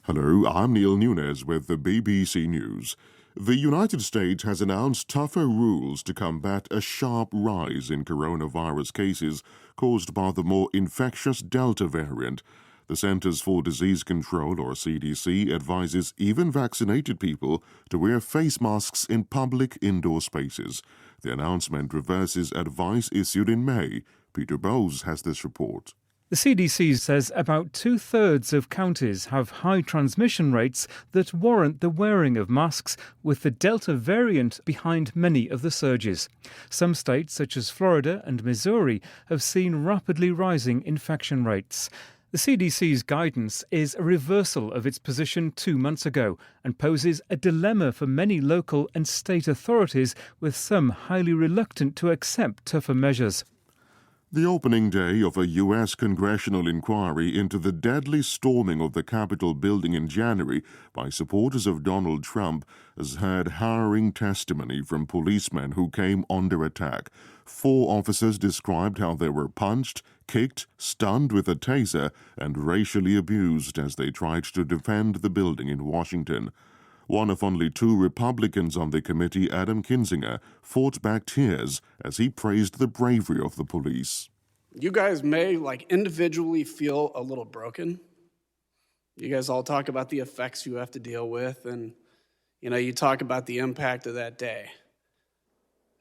Hello, I'm Neil Nunes with the BBC News. The United States has announced tougher rules to combat a sharp rise in coronavirus cases caused by the more infectious Delta variant. The Centers for Disease Control, or CDC, advises even vaccinated people to wear face masks in public indoor spaces. The announcement reverses advice issued in May. Peter Bowes has this report. The CDC says about two-thirds of counties have high transmission rates that warrant the wearing of masks, with the Delta variant behind many of the surges. Some states, such as Florida and Missouri, have seen rapidly rising infection rates. The CDC's guidance is a reversal of its position 2 months ago and poses a dilemma for many local and state authorities, with some highly reluctant to accept tougher measures. The opening day of a U.S. congressional inquiry into the deadly storming of the Capitol building in January by supporters of Donald Trump has heard harrowing testimony from policemen who came under attack. 4 officers described how they were punched, kicked, stunned with a taser, and racially abused as they tried to defend the building in Washington. One of only 2 Republicans on the committee, Adam Kinzinger, fought back tears as he praised the bravery of the police. You guys may, individually feel a little broken. You guys all talk about the effects you have to deal with, and, you talk about the impact of that day.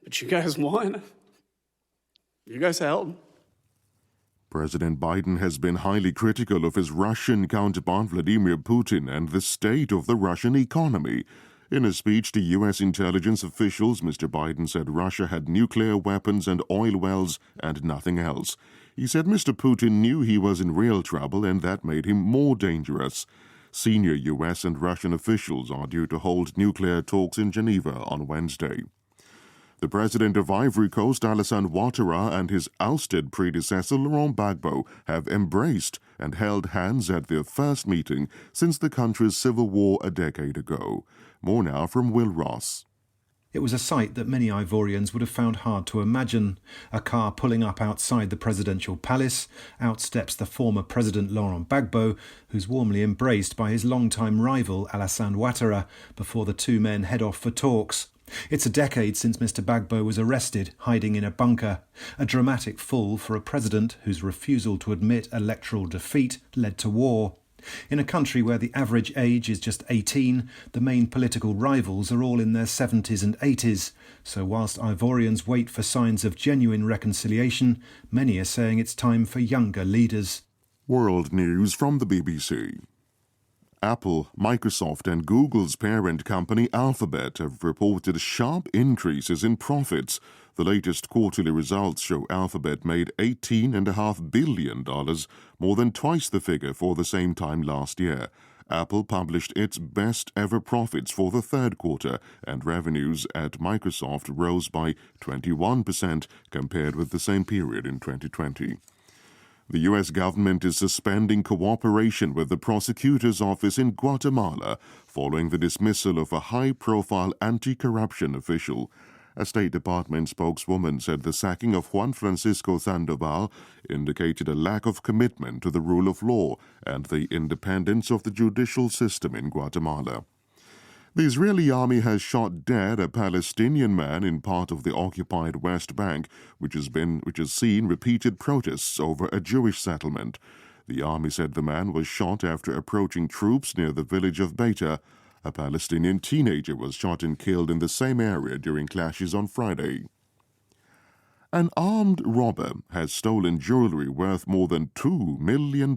But you guys won. You guys held. President Biden has been highly critical of his Russian counterpart Vladimir Putin and the state of the Russian economy. In a speech to U.S. intelligence officials, Mr. Biden said Russia had nuclear weapons and oil wells and nothing else. He said Mr. Putin knew he was in real trouble and that made him more dangerous. Senior U.S. and Russian officials are due to hold nuclear talks in Geneva on Wednesday. The president of Ivory Coast, Alassane Ouattara, and his ousted predecessor, Laurent Gbagbo, have embraced and held hands at their first meeting since the country's civil war a decade ago. More now from Will Ross. It was a sight that many Ivorians would have found hard to imagine. A car pulling up outside the presidential palace. Out steps the former president Laurent Gbagbo, who's warmly embraced by his longtime rival Alassane Ouattara, before the 2 men head off for talks. It's a decade since Mr. Gbagbo was arrested, hiding in a bunker. A dramatic fall for a president whose refusal to admit electoral defeat led to war. In a country where the average age is just 18, the main political rivals are all in their 70s and 80s. So whilst Ivorians wait for signs of genuine reconciliation, many are saying it's time for younger leaders. World news from the BBC. Apple, Microsoft and Google's parent company Alphabet have reported sharp increases in profits. The latest quarterly results show Alphabet made $18.5 billion, more than twice the figure for the same time last year. Apple published its best ever profits for the third quarter, and revenues at Microsoft rose by 21% compared with the same period in 2020. The U.S. government is suspending cooperation with the prosecutor's office in Guatemala following the dismissal of a high-profile anti-corruption official. A State Department spokeswoman said the sacking of Juan Francisco Sandoval indicated a lack of commitment to the rule of law and the independence of the judicial system in Guatemala. The Israeli army has shot dead a Palestinian man in part of the occupied West Bank, which has seen repeated protests over a Jewish settlement. The army said the man was shot after approaching troops near the village of Beita. A Palestinian teenager was shot and killed in the same area during clashes on Friday. An armed robber has stolen jewelry worth more than $2 million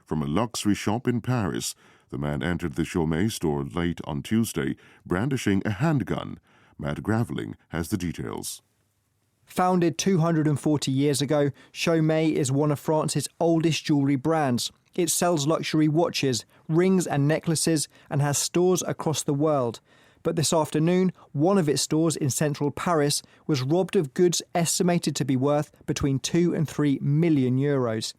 from a luxury shop in Paris. The man entered the Chaumet store late on Tuesday, brandishing a handgun. Matt Graveling has the details. Founded 240 years ago, Chaumet is one of France's oldest jewellery brands. It sells luxury watches, rings and necklaces and has stores across the world. But this afternoon, one of its stores in central Paris was robbed of goods estimated to be worth between 2 and 3 million euros.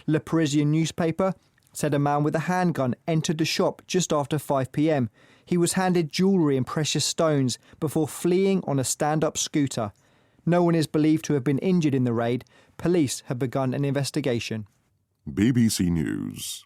Le Parisien newspaper said a man with a handgun entered the shop just after 5 p.m. He was handed jewellery and precious stones before fleeing on a stand-up scooter. No one is believed to have been injured in the raid. Police have begun an investigation. BBC News.